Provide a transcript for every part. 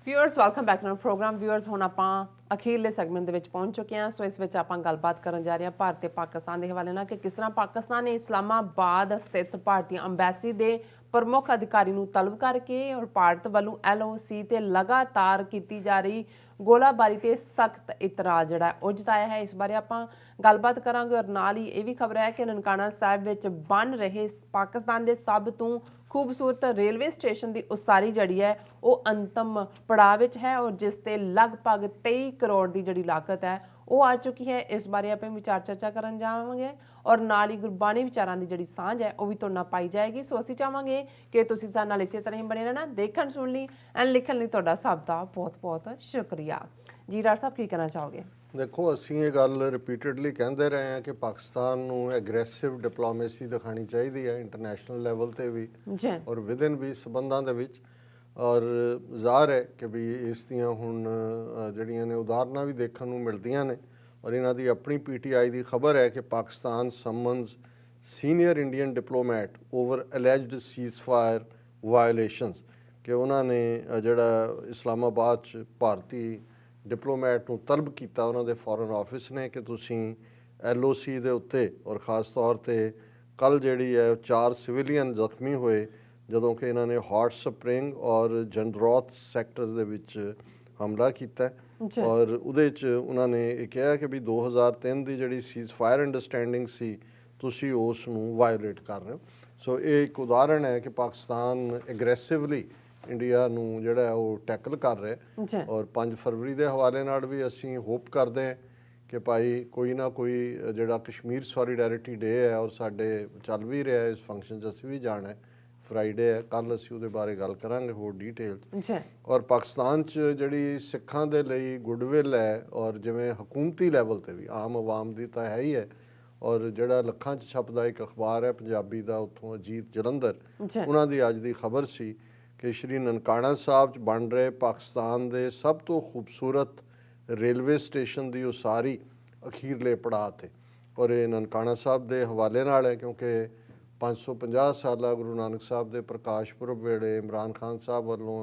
Viewers welcome back to program. Viewers हुण आपां अखीरले segment दे विच पहुंच चुके हैं। सो इस विच आपां गलबात करन जा रहे हैं भारत ते पाकिस्तान दे हवाले नाल कि किस तरह पाकिस्तान ने इस्लामाबाद स्थित भारतीय अंबैसी दे प्रमुख अधिकारी नूं तलब करके और भारत वालों LOC ते लगातार की जा रही गोलाबारी ते सख्त इतराज जिहड़ा है वो जताया है। इस बारे आपां गलबात करांगे और नाल ही ये भी खबर है कि ननकाना साहिब विच बन रहे पाकिस्तान दे सब तो खूबसूरत रेलवे स्टेशन की उसारी जी है वो अंतिम पड़ाव विच है और जिस ते लगभग 23 करोड़ की जी लागत है वो आ चुकी है। इस बारे आप विचार चर्चा करन जावांगे और नाल ही गुरबाणी विचारां की जी सांझ है वो भी तुहाडे नाल पाई जाएगी। सो असीं चाहांगे कि तुसीं साडे नाल इसे तरह ही बने रहना, देखण सुण लई एंड लिखण लई तुहाडा सब दा बहुत बहुत शुक्रिया। जी राज साहब की कहना चाहोगे? देखो ਅਸੀਂ ਇਹ ਗੱਲ ਰਿਪੀਟਡਲੀ ਕਹਿੰਦੇ ਰਹੇ ਹਾਂ ਕਿ ਪਾਕਿਸਤਾਨ ਨੂੰ ਐਗਰੈਸਿਵ ਡਿਪਲੋਮੇਸੀ ਦਿਖਾਣੀ ਚਾਹੀਦੀ ਹੈ ਇੰਟਰਨੈਸ਼ਨਲ ਲੈਵਲ ਤੇ ਵੀ जी ਔਰ ਵਿਦਿਨ ਵੀ ਸਬੰਧਾਂ ਦੇ ਵਿੱਚ। ਔਰ ਜ਼ਾਹਰ ਹੈ ਕਿ ਵੀ ਇਸ ਦੀਆਂ ਹੁਣ ਜਿਹੜੀਆਂ ਨੇ ਉਦਾਹਰਨਾਂ ਵੀ ਦੇਖਣ ਨੂੰ ਮਿਲਦੀਆਂ ਨੇ ਔਰ ਇਹਨਾਂ ਦੀ ਆਪਣੀ PTI ਦੀ ਖਬਰ ਹੈ ਕਿ Pakistan summons senior Indian diplomat over alleged ceasefire violations ਕਿ ਉਹਨਾਂ ਨੇ ਜਿਹੜਾ ਇਸਲਾਮਾਬਾਦ 'ਚ ਭਾਰਤੀ ਡਿਪਲੋਮੈਟ ਨੂੰ ਤਲਬ ਕੀਤਾ ਉਹਨਾਂ ਦੇ ਫੋਰਨ ਆਫਿਸ ਨੇ ਕਿ ਤੁਸੀਂ LOC ਦੇ ਉੱਤੇ ਔਰ ख़ास ਤੌਰ 'ਤੇ ਕੱਲ੍ਹ ਜਿਹੜੀ ਹੈ 4 ਸਿਵਿਲੀਅਨ ਜ਼ਖਮੀ ਹੋਏ ਜਦੋਂ ਕਿ ਇਹਨਾਂ ਨੇ ਹੌਟ ਸਪਰਿੰਗ ਔਰ ਜੰਡਰੌਤ ਸੈਕਟਰਸ ਦੇ ਵਿੱਚ ਹਮਲਾ ਕੀਤਾ ਔਰ ਉਹਦੇ 'ਚ ਉਹਨਾਂ ਨੇ ਇਹ ਕਿਹਾ ਕਿ ਵੀ 2003 ਦੀ ਜਿਹੜੀ ਸੀਜ਼ ਫਾਇਰ ਅੰਡਰਸਟੈਂਡਿੰਗ ਸੀ ਤੁਸੀਂ ਉਸ ਨੂੰ ਵਾਇਓਲੇਟ ਕਰ ਰਹੇ ਹੋ। ਸੋ ਇਹ ਇੱਕ ਉਦਾਹਰਣ ਹੈ ਕਿ ਪਾਕਿਸਤਾਨ ਐਗਰੈਸਿਵਲੀ ਇੰਡੀਆ ਨੂੰ ਜਿਹੜਾ ਉਹ ਟੈਕਲ ਕਰ ਰਿਹਾ ਔਰ 5 ਫਰਵਰੀ ਦੇ ਹਵਾਲੇ ਨਾਲ ਵੀ ਅਸੀਂ ਹੋਪ ਕਰਦੇ ਹਾਂ ਕਿ ਭਾਈ ਕੋਈ ਨਾ ਕੋਈ ਜਿਹੜਾ ਕਸ਼ਮੀਰ ਸੋਲੀਡੈਰਿਟੀ ਡੇ ਹੈ ਔਰ ਸਾਡੇ ਚੱਲ ਵੀ ਰਿਹਾ ਇਸ ਫੰਕਸ਼ਨ 'ਚ ਅਸੀਂ ਵੀ ਜਾਣਾ ਹੈ। ਫਰਾਈਡੇ ਹੈ, ਕੱਲ੍ਹ ਅਸੀਂ ਉਹਦੇ ਬਾਰੇ ਗੱਲ ਕਰਾਂਗੇ ਹੋਰ ਡਿਟੇਲ। ਔਰ ਪਾਕਿਸਤਾਨ 'ਚ ਜਿਹੜੀ ਸਿੱਖਾਂ ਦੇ ਲਈ ਗੁੱਡਵਿਲ ਹੈ ਔਰ ਜਿਵੇਂ ਹਕੂਮਤੀ ਲੈਵਲ 'ਤੇ ਵੀ ਆਮ ਆਵਾਮ ਦੀ ਤਾਂ ਹੈ ਹੀ ਹੈ ਔਰ ਜਿਹੜਾ ਲੱਖਾਂ 'ਚ ਛਪਦਾ ਇੱਕ ਅਖਬਾਰ ਹੈ ਪੰਜਾਬੀ ਦਾ ਉੱਥੋਂ ਅਜੀਤ ਜਲੰਧਰ, ਉਹਨਾਂ ਦੀ ਅੱਜ ਦੀ ਖਬਰ ਸੀ ਕਿ ਸ਼੍ਰੀ ਨਨਕਾਣਾ ਸਾਹਿਬ 'ਚ ਬਣ ਰਹੇ ਪਾਕਿਸਤਾਨ ਦੇ ਸਭ ਤੋਂ ਖੂਬਸੂਰਤ ਰੇਲਵੇ ਸਟੇਸ਼ਨ ਦੀ ਉਸਾਰੀ ਅਖੀਰਲੇ ਪੜਾਅ 'ਤੇ ਔਰ ਇਹ ਨਨਕਾਣਾ ਸਾਹਿਬ ਦੇ ਹਵਾਲੇ ਨਾਲ ਹੈ ਕਿਉਂਕਿ 550 ਸਾਲਾ ਗੁਰੂ ਨਾਨਕ ਸਾਹਿਬ ਦੇ ਪ੍ਰਕਾਸ਼ ਪੁਰਬ ਵੇਲੇ ਇਮਰਾਨ ਖਾਨ ਸਾਹਿਬ ਵੱਲੋਂ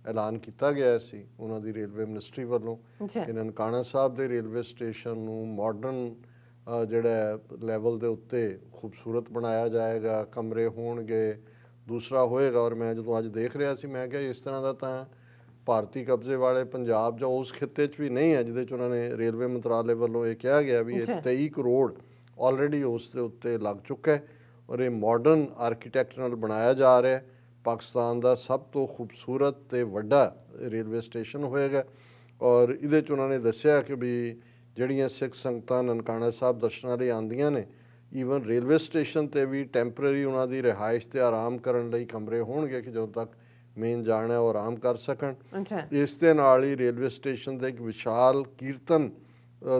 ਐਲਾਨ ਕੀਤਾ ਗਿਆ ਸੀ ਉਹਨਾਂ ਦੀ ਰੇਲਵੇ ਮਿਨਿਸਟਰੀ ਵੱਲੋਂ ਕਿ ਨਨਕਾਣਾ ਸਾਹਿਬ ਦੇ ਰੇਲਵੇ ਸਟੇਸ਼ਨ ਨੂੰ ਮਾਡਰਨ ਜਿਹੜਾ ਲੈਵਲ ਦੇ ਉੱਤੇ ਖੂਬਸੂਰਤ ਬਣਾਇਆ ਜਾਏਗਾ, ਕਮਰੇ ਹੋਣਗੇ, ਦੂਸਰਾ ਹੋਏਗਾ। ਔਰ ਮੈਂ ਜਦੋਂ ਅੱਜ ਦੇਖ ਰਿਹਾ ਸੀ ਮੈਂ ਕਿਹਾ ਇਸ ਤਰ੍ਹਾਂ ਦਾ ਤਾਂ ਭਾਰਤੀ ਕਬਜ਼ੇ ਵਾਲੇ ਪੰਜਾਬ ਜਾਂ ਉਸ ਖਿੱਤੇ 'ਚ ਵੀ ਨਹੀਂ ਹੈ ਜਿਹਦੇ 'ਚ ਉਹਨਾਂ ਨੇ ਰੇਲਵੇ ਮੰਤਰਾਲੇ ਵੱਲੋਂ ਇਹ ਕਿਹਾ ਗਿਆ ਵੀ ਇਹ 23 ਕਰੋੜ ਆਲਰੇਡੀ ਉਸ ਦੇ ਉੱਤੇ ਲੱਗ ਚੁੱਕਾ ਹੈ ਔਰ ਇਹ ਮਾਡਰਨ ਆਰਕੀਟੈਕਟ ਨਾਲ ਬਣਾਇਆ ਜਾ ਰਿਹਾ। ਪਾਕਿਸਤਾਨ ਦਾ ਸਭ ਤੋਂ ਖੂਬਸੂਰਤ ਤੇ ਵੱਡਾ ਰੇਲਵੇ ਸਟੇਸ਼ਨ ਹੋਏਗਾ ਔਰ ਇਹਦੇ 'ਚ ਉਹਨਾਂ ਨੇ ਦੱਸਿਆ ਕਿ ਵੀ ਜਿਹੜੀਆਂ ਸਿੱਖ ਸੰਗਤਾਂ ਨਨਕਾਣਾ ਸਾਹਿਬ ਦਰਸ਼ਨਾਂ ਲਈ ਆਉਂਦੀਆਂ ਨੇ ਈਵਨ ਰੇਲਵੇ ਸਟੇਸ਼ਨ 'ਤੇ ਵੀ ਟੈਂਪਰੇਰੀ ਉਹਨਾਂ ਦੀ ਰਿਹਾਇਸ਼ ਤੇ ਆਰਾਮ ਕਰਨ ਲਈ ਕਮਰੇ ਹੋਣਗੇ ਕਿ ਜਦੋਂ ਤੱਕ ਮੇਨ ਜਾਣਾ ਉਹ ਆਰਾਮ ਕਰ ਸਕਣ। ਇਸ ਦੇ ਨਾਲ ਹੀ ਰੇਲਵੇ ਸਟੇਸ਼ਨ 'ਤੇ ਇੱਕ ਵਿਸ਼ਾਲ ਕੀਰਤਨ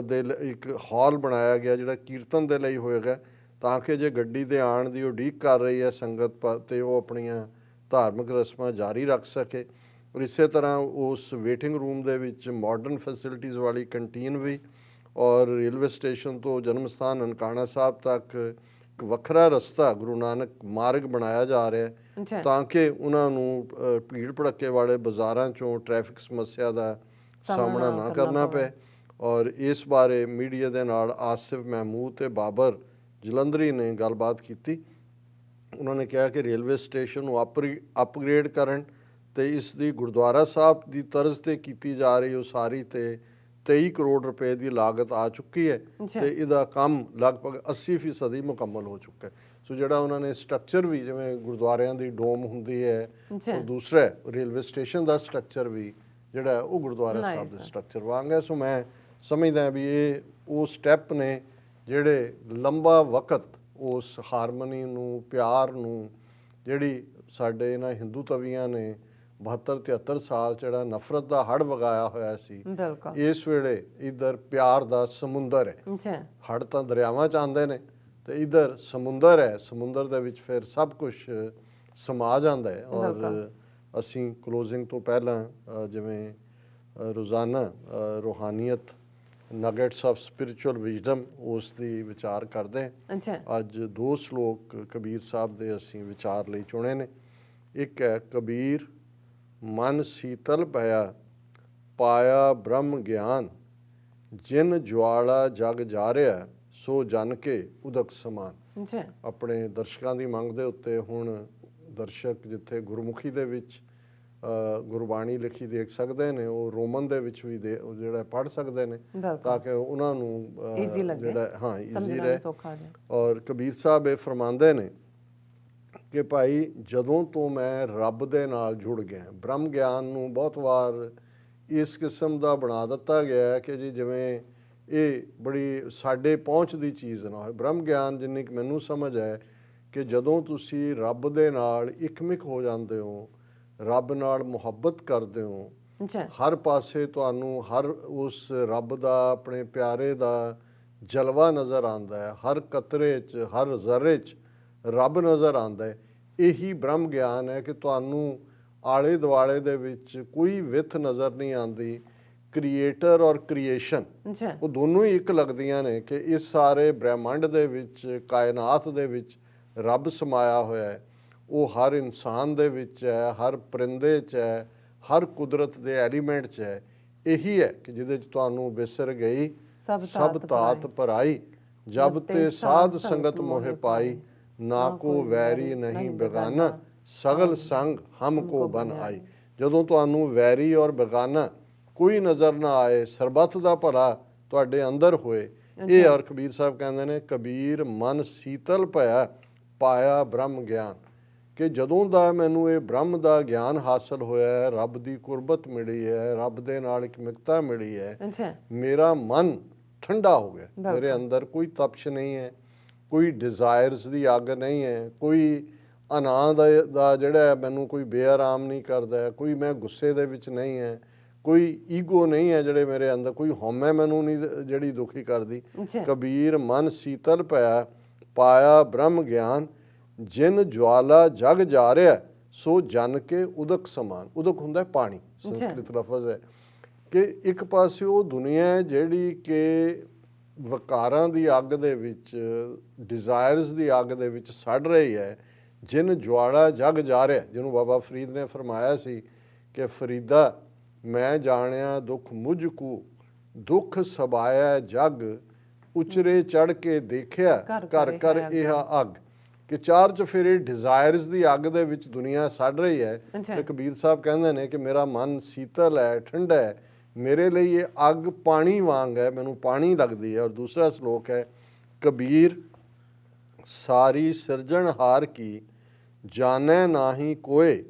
ਦੇ ਇੱਕ ਹਾਲ ਬਣਾਇਆ ਗਿਆ ਜਿਹੜਾ ਕੀਰਤਨ ਦੇ ਲਈ ਹੋਏਗਾ ਤਾਂ ਕਿ ਜੇ ਗੱਡੀ ਦੇ ਆਉਣ ਦੀ ਉਡੀਕ ਕਰ ਰਹੀ ਹੈ ਸੰਗਤ ਤੇ ਉਹ ਆਪਣੀਆਂ ਧਾਰਮਿਕ ਰਸਮਾਂ ਜਾਰੀ ਰੱਖ ਸਕੇ। ਔਰ ਇਸੇ ਤਰ੍ਹਾਂ ਉਸ ਵੇਟਿੰਗ ਰੂਮ ਦੇ ਵਿੱਚ ਮਾਡਰਨ ਫੈਸਿਲਿਟੀਜ਼ ਵਾਲੀ ਕੰਟੀਨ ਵੀ ਔਰ ਰੇਲਵੇ ਸਟੇਸ਼ਨ ਤੋਂ ਜਨਮ ਸਥਾਨ ਨਨਕਾਣਾ ਸਾਹਿਬ ਤੱਕ ਇੱਕ ਵੱਖਰਾ ਰਸਤਾ ਗੁਰੂ ਨਾਨਕ ਮਾਰਗ ਬਣਾਇਆ ਜਾ ਰਿਹਾ ਤਾਂ ਕਿ ਉਹਨਾਂ ਨੂੰ ਭੀੜ ਭੜੱਕੇ ਵਾਲੇ ਬਾਜ਼ਾਰਾਂ 'ਚੋਂ ਟ੍ਰੈਫਿਕ ਸਮੱਸਿਆ ਦਾ ਸਾਹਮਣਾ ਨਾ ਕਰਨਾ ਪਏ। ਔਰ ਇਸ ਬਾਰੇ ਮੀਡੀਆ ਦੇ ਨਾਲ ਆਸਿਫ ਮਹਿਮੂਦ ਤੇ ਬਾਬਰ ਜਲੰਧਰੀ ਨੇ ਗੱਲਬਾਤ ਕੀਤੀ। ਉਹਨਾਂ ਨੇ ਕਿਹਾ ਕਿ ਰੇਲਵੇ ਸਟੇਸ਼ਨ ਨੂੰ ਅਪਗ੍ਰੇਡ ਕਰਨ ਤੇ ਇਸ ਦੀ ਗੁਰਦੁਆਰਾ ਸਾਹਿਬ ਦੀ ਤਰਜ਼ ਤੇ ਕੀਤੀ ਜਾ ਰਹੀ ਉਸਾਰੀ ਤੇ 23 ਕਰੋੜ ਰੁਪਏ ਦੀ ਲਾਗਤ ਆ ਚੁੱਕੀ ਹੈ ਤੇ ਇਹਦਾ ਕੰਮ ਲਗਭਗ 80% ਮੁਕੰਮਲ ਹੋ ਚੁੱਕਾ ਹੈ। ਸੋ ਜਿਹੜਾ ਉਹਨਾਂ ਨੇ ਸਟਰਕਚਰ ਵੀ ਜਿਵੇਂ ਗੁਰਦੁਆਰਿਆਂ ਦੀ ਡੋਮ ਹੁੰਦੀ ਹੈ ਔਰ ਦੂਸਰਾ ਰੇਲਵੇ ਸਟੇਸ਼ਨ ਦਾ ਸਟਰਕਚਰ ਵੀ ਜਿਹੜਾ ਉਹ ਗੁਰਦੁਆਰਾ ਸਾਹਿਬ ਦੇ ਸਟਰਕਚਰ ਵਾਂਗ ਹੈ। ਸੋ ਮੈਂ ਸਮਝਦਾ ਵੀ ਇਹ ਉਹ ਸਟੈਪ ਨੇ ਜਿਹੜੇ ਲੰਬਾ ਵਕਤ ਉਸ ਹਾਰਮਨੀ ਨੂੰ ਪਿਆਰ ਨੂੰ ਜਿਹੜੀ ਸਾਡੇ ਇਹਨਾਂ ਹਿੰਦੂ ਤਵੀਆਂ ਨੇ 72-73 ਸਾਲ ਜਿਹੜਾ ਨਫ਼ਰਤ ਦਾ ਹੜ੍ਹ ਵਗਾਇਆ ਹੋਇਆ ਸੀ ਇਸ ਵੇਲੇ ਇੱਧਰ ਪਿਆਰ ਦਾ ਸਮੁੰਦਰ ਹੈ। ਹੜ੍ਹ ਤਾਂ ਦਰਿਆਵਾਂ 'ਚ ਆਉਂਦੇ ਨੇ ਤੇ ਇੱਧਰ ਸਮੁੰਦਰ ਹੈ, ਸਮੁੰਦਰ ਦੇ ਵਿੱਚ ਫਿਰ ਸਭ ਕੁਝ ਸਮਾ ਜਾਂਦਾ ਹੈ। ਔਰ ਅਸੀਂ ਕਲੋਜ਼ਿੰਗ ਤੋਂ ਪਹਿਲਾਂ ਜਿਵੇਂ ਰੋਜ਼ਾਨਾ ਰੂਹਾਨੀਅਤ ਨਗੇਟਸ ਆਫ ਸਪਿਰਿਚੁਅਲ ਵਿਜ਼ਡਮ ਉਸ ਦੀ ਵਿਚਾਰ ਕਰਦੇ ਅੱਜ 2 ਸ਼ਲੋਕ ਕਬੀਰ ਸਾਹਿਬ ਦੇ ਅਸੀਂ ਵਿਚਾਰ ਲਈ ਚੁਣੇ ਨੇ। ਇੱਕ ਹੈ ਕਬੀਰ ਮਨ ਸੀਤਲ ਪਿਆ ਪਾਇਆ ਬ੍ਰਹਮ ਗਿਆਨ ਜਿਨ ਜਵਾਲਾ ਜਗ ਜਾਰਿਆ ਸੋ ਜਨ ਕੇ ਉਦਕ ਸਮਾਨ। ਜੀ ਆਪਣੇ ਦਰਸ਼ਕਾਂ ਦੀ ਮੰਗ ਦੇ ਉੱਤੇ ਹੁਣ ਦਰਸ਼ਕ ਜਿੱਥੇ ਗੁਰਮੁਖੀ ਦੇ ਵਿੱਚ ਗੁਰਬਾਣੀ ਲਿਖੀ ਦੇਖ ਸਕਦੇ ਨੇ, ਉਹ ਰੋਮਨ ਦੇ ਵਿੱਚ ਵੀ ਉਹ ਜਿਹੜਾ ਪੜ੍ਹ ਸਕਦੇ ਨੇ ਤਾਂ ਕਿ ਉਹਨਾਂ ਨੂੰ ਜਿਹੜਾ ਈਜ਼ੀ ਰਹੇ। ਔਰ ਕਬੀਰ ਸਾਹਿਬ ਇਹ ਫਰਮਾਉਂਦੇ ਨੇ ਕਿ ਭਾਈ ਜਦੋਂ ਤੋਂ ਮੈਂ ਰੱਬ ਦੇ ਨਾਲ ਜੁੜ ਗਿਆ, ਬ੍ਰਹਮ ਗਿਆਨ ਨੂੰ ਬਹੁਤ ਵਾਰ ਇਸ ਕਿਸਮ ਦਾ ਬਣਾ ਦਿੱਤਾ ਗਿਆ ਕਿ ਜੀ ਜਿਵੇਂ ਇਹ ਬੜੀ ਸਾਡੇ ਪਹੁੰਚ ਦੀ ਚੀਜ਼ ਨਾ ਹੋਏ। ਬ੍ਰਹਮ ਗਿਆਨ ਜਿੰਨੀ ਕਿ ਮੈਨੂੰ ਸਮਝ ਹੈ ਕਿ ਜਦੋਂ ਤੁਸੀਂ ਰੱਬ ਦੇ ਨਾਲ ਇਕਮਿਕ ਹੋ ਜਾਂਦੇ ਹੋ, ਰੱਬ ਨਾਲ ਮੁਹੱਬਤ ਕਰਦੇ ਹੋ, ਹਰ ਪਾਸੇ ਤੁਹਾਨੂੰ ਹਰ ਉਸ ਰੱਬ ਦਾ ਆਪਣੇ ਪਿਆਰੇ ਦਾ ਜਲਵਾ ਨਜ਼ਰ ਆਉਂਦਾ ਹੈ, ਹਰ ਕਤਰੇ 'ਚ ਹਰ ਜ਼ਰਰੇ 'ਚ ਰੱਬ ਨਜ਼ਰ ਆਉਂਦਾ ਹੈ। ਇਹੀ ਬ੍ਰਹਮ ਗਿਆਨ ਹੈ ਕਿ ਤੁਹਾਨੂੰ ਆਲੇ ਦੁਆਲੇ ਦੇ ਵਿੱਚ ਕੋਈ ਵਿੱਥ ਨਜ਼ਰ ਨਹੀਂ ਆਉਂਦੀ। ਕ੍ਰੀਏਟਰ ਔਰ ਕ੍ਰੀਏਸ਼ਨ ਉਹ ਦੋਨੋਂ ਹੀ ਇੱਕ ਲੱਗਦੀਆਂ ਨੇ ਕਿ ਇਸ ਸਾਰੇ ਬ੍ਰਹਿਮੰਡ ਦੇ ਵਿੱਚ, ਕਾਇਨਾਤ ਦੇ ਵਿੱਚ ਰੱਬ ਸਮਾਇਆ ਹੋਇਆ ਹੈ। ਉਹ ਹਰ ਇਨਸਾਨ ਦੇ ਵਿੱਚ ਹੈ, ਹਰ ਪਰਿੰਦੇ 'ਚ ਹੈ, ਹਰ ਕੁਦਰਤ ਦੇ ਐਲੀਮੈਂਟ 'ਚ ਹੈ। ਇਹੀ ਹੈ ਕਿ ਜਿਹਦੇ 'ਚ ਤੁਹਾਨੂੰ ਬਿਸਰ ਗਈ ਸਭ ਤਾਤ ਭਰਾਈ ਜਬ ਤੇ ਸਾਧ ਸੰਗਤ ਮੋਹਿ ਪਾਈ ਨਾ ਕੋ ਵੈਰੀ ਨਹੀਂ ਬੇਗਾਨਾ ਸਗਲ ਸੰਗ ਹਮ ਕੋ ਬਨ ਆਈ। ਜਦੋਂ ਤੁਹਾਨੂੰ ਵੈਰੀ ਔਰ ਬੇਗਾਨਾ ਕੋਈ ਨਜ਼ਰ ਨਾ ਆਏ, ਸਰਬੱਤ ਦਾ ਭਲਾ ਤੁਹਾਡੇ ਅੰਦਰ ਹੋਏ। ਇਹ ਔਰ ਕਬੀਰ ਸਾਹਿਬ ਕਹਿੰਦੇ ਨੇ ਕਬੀਰ ਮਨ ਸੀਤਲ ਭਇਆ ਪਾਇਆ ਬ੍ਰਹਮ ਗਿਆਨ, ਕਿ ਜਦੋਂ ਦਾ ਮੈਨੂੰ ਇਹ ਬ੍ਰਹਮ ਦਾ ਗਿਆਨ ਹਾਸਲ ਹੋਇਆ ਹੈ, ਰੱਬ ਦੀ ਕੁਰਬਤ ਮਿਲੀ ਹੈ, ਰੱਬ ਦੇ ਨਾਲ ਇਕਮਿਕਤਾ ਮਿਲੀ ਹੈ, ਮੇਰਾ ਮਨ ਠੰਡਾ ਹੋ ਗਿਆ। ਮੇਰੇ ਅੰਦਰ ਕੋਈ ਤਪਸ਼ ਨਹੀਂ ਹੈ, ਕੋਈ ਡਿਜ਼ਾਇਰਸ ਦੀ ਅੱਗ ਨਹੀਂ ਹੈ, ਕੋਈ ਆਨੰਦ ਦਾ ਜਿਹੜਾ ਮੈਨੂੰ ਕੋਈ ਬੇਆਰਾਮ ਨਹੀਂ ਕਰਦਾ, ਕੋਈ ਮੈਂ ਗੁੱਸੇ ਦੇ ਵਿੱਚ ਨਹੀਂ ਹੈ, ਕੋਈ ਈਗੋ ਨਹੀਂ ਹੈ ਜਿਹੜੇ ਮੇਰੇ ਅੰਦਰ, ਕੋਈ ਹਉਮੈ ਮੈਨੂੰ ਨਹੀਂ ਜਿਹੜੀ ਦੁਖੀ ਕਰਦੀ। ਕਬੀਰ ਮਨ ਸੀਤਲ ਪਿਆ ਪਾਇਆ ਬ੍ਰਹਮ ਗਿਆਨ ਜਿਨ ਜਵਾਲਾ ਜਗ ਜਾ ਰਿਹਾ ਸੋ ਜਨ ਕੇ ਉਦਕ ਸਮਾਨ। ਉਦਕ ਹੁੰਦਾ ਪਾਣੀ, ਸੰਸਕ੍ਰਿਤ ਲਫ਼ਜ਼ ਹੈ ਕਿ ਇੱਕ ਪਾਸੇ ਉਹ ਦੁਨੀਆ ਹੈ ਜਿਹੜੀ ਕਿ ਵਕਾਰਾਂ ਦੀ ਅੱਗ ਦੇ ਵਿੱਚ, ਡਿਜ਼ਾਇਰਸ ਦੀ ਅੱਗ ਦੇ ਵਿੱਚ ਸੜ ਰਹੀ ਹੈ। ਜਿਨ ਜਵਾਲਾ ਜਗ ਜਾ ਰਿਹਾ, ਜਿਹਨੂੰ ਬਾਬਾ ਫਰੀਦ ਨੇ ਫਰਮਾਇਆ ਸੀ ਕਿ ਫਰੀਦਾ ਮੈਂ ਜਾਣਿਆ ਦੁੱਖ ਮੁਝ ਕੂ ਦੁੱਖ ਸਬਾਇਆ ਜਗ ਉਚਰੇ ਚੜ ਕੇ ਦੇਖਿਆ ਘਰ ਘਰ ਇਹ ਅੱਗ, ਕਿ ਚਾਰ ਚਫੇਰੇ ਡਿਜ਼ਾਇਰਸ ਦੀ ਅੱਗ ਦੇ ਵਿੱਚ ਦੁਨੀਆ ਸੜ ਰਹੀ ਹੈ। ਤੇ ਕਬੀਰ ਸਾਹਿਬ ਕਹਿੰਦੇ ਨੇ ਕਿ ਮੇਰਾ ਮਨ ਸੀਤਲ ਹੈ, ਠੰਡਾ ਹੈ, ਮੇਰੇ ਲਈ ਇਹ ਅੱਗ ਪਾਣੀ ਵਾਂਗ ਹੈ, ਮੈਨੂੰ ਪਾਣੀ ਲੱਗਦੀ ਹੈ। ਔਰ ਦੂਸਰਾ ਸ਼ਲੋਕ ਹੈ ਕਬੀਰ ਸਾਰੀ ਸਿਰਜਣਹਾਰ ਕੀ ਜਾਣੈ ਨਾਹੀ ਕੋਏ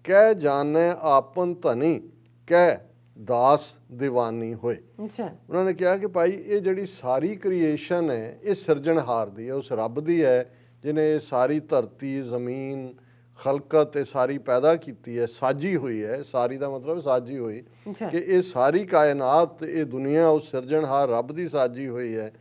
ਕਹਿ ਜਾਣੈ ਆਪਨ ਧਨੀ ਕਹਿ ਦਾਸ ਦੀਵਾਨੀ ਹੋਏ। ਉਹਨਾਂ ਨੇ ਕਿਹਾ ਕਿ ਭਾਈ ਇਹ ਜਿਹੜੀ ਸਾਰੀ ਕ੍ਰੀਏਸ਼ਨ ਹੈ ਇਹ ਸਿਰਜਣਹਾਰ ਦੀ ਹੈ, ਉਸ ਰੱਬ ਦੀ ਹੈ ਜਿਹਨੇ ਇਹ ਸਾਰੀ ਧਰਤੀ ਜ਼ਮੀਨ ਖਲਕਤ ਇਹ ਸਾਰੀ ਪੈਦਾ ਕੀਤੀ ਹੈ, ਸਾਜੀ ਹੋਈ ਹੈ। ਸਾਰੀ ਦਾ ਮਤਲਬ ਸਾਜੀ ਹੋਈ, ਕਿ ਇਹ ਸਾਰੀ ਕਾਇਨਾਤ ਇਹ ਦੁਨੀਆ ਉਸ ਸਿਰਜਣਹਾਰ ਰੱਬ ਦੀ ਸਾਜੀ ਹੋਈ ਹੈ।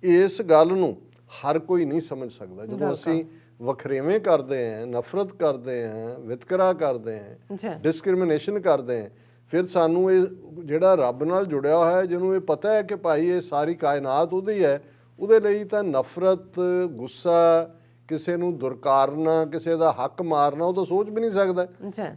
ਇਸ ਗੱਲ ਨੂੰ ਹਰ ਕੋਈ ਨਹੀਂ ਸਮਝ ਸਕਦਾ। ਜਦੋਂ ਅਸੀਂ ਵਖਰੇਵੇਂ ਕਰਦੇ ਹਾਂ, ਨਫ਼ਰਤ ਕਰਦੇ ਹਾਂ, ਵਿਤਕਰਾ ਕਰਦੇ ਹਾਂ, ਡਿਸਕ੍ਰਿਮੀਨੇਸ਼ਨ ਕਰਦੇ ਹਾਂ, ਫਿਰ ਸਾਨੂੰ ਇਹ ਜਿਹੜਾ ਰੱਬ ਨਾਲ ਜੁੜਿਆ ਹੋਇਆ ਹੈ, ਜਿਹਨੂੰ ਇਹ ਪਤਾ ਹੈ ਕਿ ਭਾਈ ਇਹ ਸਾਰੀ ਕਾਇਨਾਤ ਉਹਦੀ ਹੈ, ਉਹਦੇ ਲਈ ਤਾਂ ਨਫ਼ਰਤ, ਗੁੱਸਾ, ਕਿਸੇ ਨੂੰ ਦੁਰਕਾਰਨਾ, ਕਿਸੇ ਦਾ ਹੱਕ ਮਾਰਨਾ ਉਹ ਤਾਂ ਸੋਚ ਵੀ ਨਹੀਂ ਸਕਦਾ,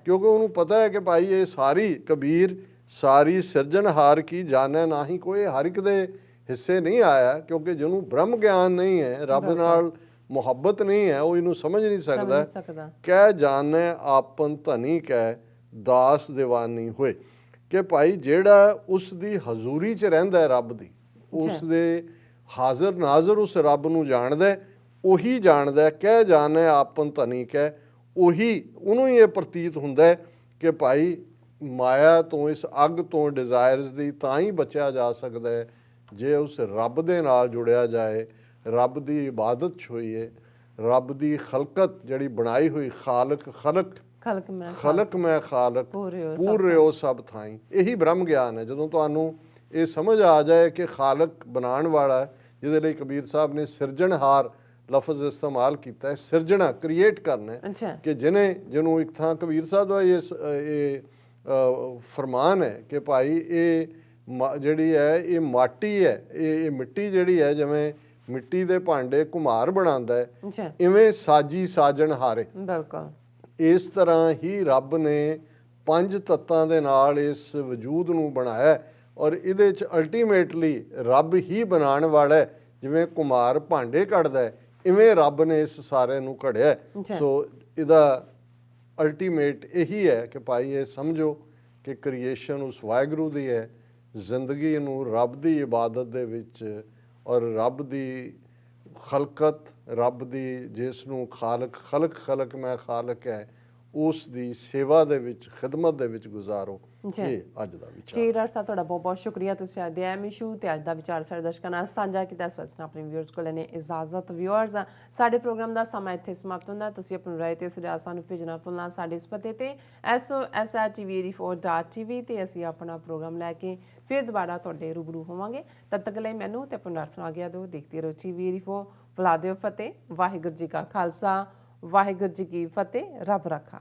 ਕਿਉਂਕਿ ਉਹਨੂੰ ਪਤਾ ਹੈ ਕਿ ਭਾਈ ਇਹ ਸਾਰੀ ਕਬੀਰ ਸਾਰੀ ਸਿਰਜਣਹਾਰ ਕੀ ਜਾਣੈ ਨਾਹੀ ਕੋਈ, ਹਰ ਇੱਕ ਦੇ ਹਿੱਸੇ ਨਹੀਂ ਆਇਆ, ਕਿਉਂਕਿ ਜਿਹਨੂੰ ਬ੍ਰਹਮ ਗਿਆਨ ਨਹੀਂ ਹੈ, ਰੱਬ ਨਾਲ ਮੁਹੱਬਤ ਨਹੀਂ ਹੈ, ਉਹ ਇਹਨੂੰ ਸਮਝ ਨਹੀਂ ਸਕਦਾ। ਕਹਿ ਜਾਣੈ ਆਪਨ ਧਨੀ ਕਹਿ ਦਾਸ ਦੀਵਾਨੀ ਹੋਏ, ਕਿ ਭਾਈ ਜਿਹੜਾ ਉਸ ਦੀ ਹਜ਼ੂਰੀ 'ਚ ਰਹਿੰਦਾ ਹੈ ਰੱਬ ਦੀ, ਉਸ ਦੇ ਹਾਜ਼ਰ ਨਾਜ਼ਰ ਉਸ ਰੱਬ ਨੂੰ ਜਾਣਦਾ, ਉਹੀ ਜਾਣਦਾ। ਕਹਿ ਜਾਣੈ ਆਪਨ ਧਨੀ ਕਹਿ, ਉਹੀ ਉਹਨੂੰ ਹੀ ਇਹ ਪ੍ਰਤੀਤ ਹੁੰਦਾ ਕਿ ਭਾਈ ਮਾਇਆ ਤੋਂ, ਇਸ ਅੱਗ ਤੋਂ, ਡਿਜ਼ਾਇਰਸ ਦੀ ਤਾਂ ਹੀ ਬਚਿਆ ਜਾ ਸਕਦਾ ਹੈ ਜੇ ਉਸ ਰੱਬ ਦੇ ਨਾਲ ਜੁੜਿਆ ਜਾਏ, ਰੱਬ ਦੀ ਇਬਾਦਤ 'ਚ ਹੋਈਏ, ਰੱਬ ਦੀ ਖਲਕਤ ਜਿਹੜੀ ਬਣਾਈ ਹੋਈ, ਖਾਲਕ ਖਲਕ ਮੈਂ ਖਾਲਕ ਪੂਰ ਰਿਓ ਸਭ ਥਾਈ, ਇਹੀ ਬ੍ਰਹਮ ਗਿਆਨ ਹੈ। ਜਦੋਂ ਤੁਹਾਨੂੰ ਇਹ ਸਮਝ ਆ ਜਾਏ ਕਿ ਖਾਲਕ ਬਣਾਉਣ ਵਾਲਾ, ਜਿਹਦੇ ਲਈ ਕਬੀਰ ਸਾਹਿਬ ਨੇ ਸਿਰਜਣਹਾਰ ਲਫ਼ਜ਼ ਇਸਤੇਮਾਲ ਕੀਤਾ ਹੈ, ਸਿਰਜਣਾ ਕ੍ਰੀਏਟ ਕਰਨਾ ਹੈ, ਕਿ ਜਿਹਨੂੰ ਇੱਕ ਥਾਂ ਕਬੀਰ ਸਾਹਿਬ ਦਾ ਇਹ ਫਰਮਾਨ ਹੈ ਕਿ ਭਾਈ ਇਹ ਜਿਹੜੀ ਹੈ ਇਹ ਮਾਟੀ ਹੈ, ਇਹ ਮਿੱਟੀ ਜਿਹੜੀ ਹੈ, ਜਿਵੇਂ ਮਿੱਟੀ ਦੇ ਭਾਂਡੇ ਘੁਮਾਰ ਬਣਾਉਂਦਾ ਹੈ, ਇਵੇਂ ਸਾਜੀ ਸਾਜਣ ਹਾਰੇ। ਇਸ ਤਰ੍ਹਾਂ ਹੀ ਰੱਬ ਨੇ ਪੰਜ ਤੱਤਾਂ ਦੇ ਨਾਲ ਇਸ ਵਜੂਦ ਨੂੰ ਬਣਾਇਆ ਹੈ ਔਰ ਇਹਦੇ 'ਚ ਅਲਟੀਮੇਟਲੀ ਰੱਬ ਹੀ ਬਣਾਉਣ ਵਾਲਾ ਹੈ। ਜਿਵੇਂ ਕੁਮਾਰ ਭਾਂਡੇ ਕੱਢਦਾ ਹੈ, ਇਵੇਂ ਰੱਬ ਨੇ ਇਸ ਸਾਰੇ ਨੂੰ ਘੜਿਆ ਹੈ। ਸੋ ਇਹਦਾ ਅਲਟੀਮੇਟ ਇਹੀ ਹੈ ਕਿ ਭਾਈ ਇਹ ਸਮਝੋ ਕਿ ਕ੍ਰੀਏਸ਼ਨ ਉਸ ਵਾਹਿਗੁਰੂ ਦੀ ਹੈ, ਜ਼ਿੰਦਗੀ ਨੂੰ ਰੱਬ ਦੀ ਇਬਾਦਤ ਦੇ ਵਿੱਚ ਔਰ ਰੱਬ ਦੀ ਖਲਕਤ, ਰੱਬ ਦੀ ਜਿਸ ਨੂੰ ਖਲਕ ਮੈਂ ਖਾਲਕ ਹੈ, ਉਸ ਦੀ ਸੇਵਾ ਦੇ ਵਿੱਚ, ਖਿਦਮਤ ਦੇ ਵਿੱਚ ਗੁਜ਼ਾਰੋ। ਇਹ ਅੱਜ ਦਾ ਵਿਚਾਰ। ਜੀ ਡਾਕਟਰ ਸਾਹਿਬ, ਤੁਹਾਡਾ ਬਹੁਤ ਬਹੁਤ ਸ਼ੁਕਰੀਆ। ਤੁਸੀਂ ਅੱਜ ਦੇ ਅਹਿਮ ਇਸ਼ੂ ਤੇ ਅੱਜ ਦਾ ਵਿਚਾਰ ਸਾਡੇ ਦਰਸ਼ਕਾਂ ਨਾਲ ਸਾਂਝਾ ਕੀਤਾ। ਇਸ ਵਾਸਤੇ ਆਪਣੇ ਵਿਊਅਰਸ ਕੋਲ ਲੈਣੇ ਇਜਾਜ਼ਤ। ਵਿਊਅਰਸ, ਸਾਡੇ ਪ੍ਰੋਗਰਾਮ ਦਾ ਸਮਾਂ ਇੱਥੇ ਸਮਾਪਤ ਹੁੰਦਾ। ਤੁਸੀਂ ਆਪਣੀ ਰਾਏ ਤੇ ਸੁਝਾਅ ਸਾਨੂੰ ਭੇਜਣਾ ਭੁੱਲਣਾ ਸਾਡੇ ਇਸ ਪਤੇ ਤੇ SOS@TV84.tv ਤੇ ਅਸੀਂ ਆਪਣਾ ਪ੍ਰੋਗਰਾਮ ਲੈ ਕੇ ਫਿਰ ਦੁਬਾਰਾ ਤੁਹਾਡੇ ਰੂਬਰੂ ਹੋਵਾਂਗੇ। ਤਦ ਤੱਕ ਲਈ ਮੈਨੂੰ ਤੇ ਆਪਣੀ ਨਰਸ ਨੂੰ ਆਗਿਆ ਦਿਓ। ਦੇਖਦੇ ਰਹੋ TV84। ਬੁਲਾ ਦਿਓ ਫਤਿਹ। ਵਾਹਿਗੁਰੂ ਜੀ ਕਾ ਖਾਲਸਾ, ਵਾਹਿਗੁਰੂ ਜੀ ਕੀ ਫਤਿਹ। ਰੱਬ ਰਾਖਾ।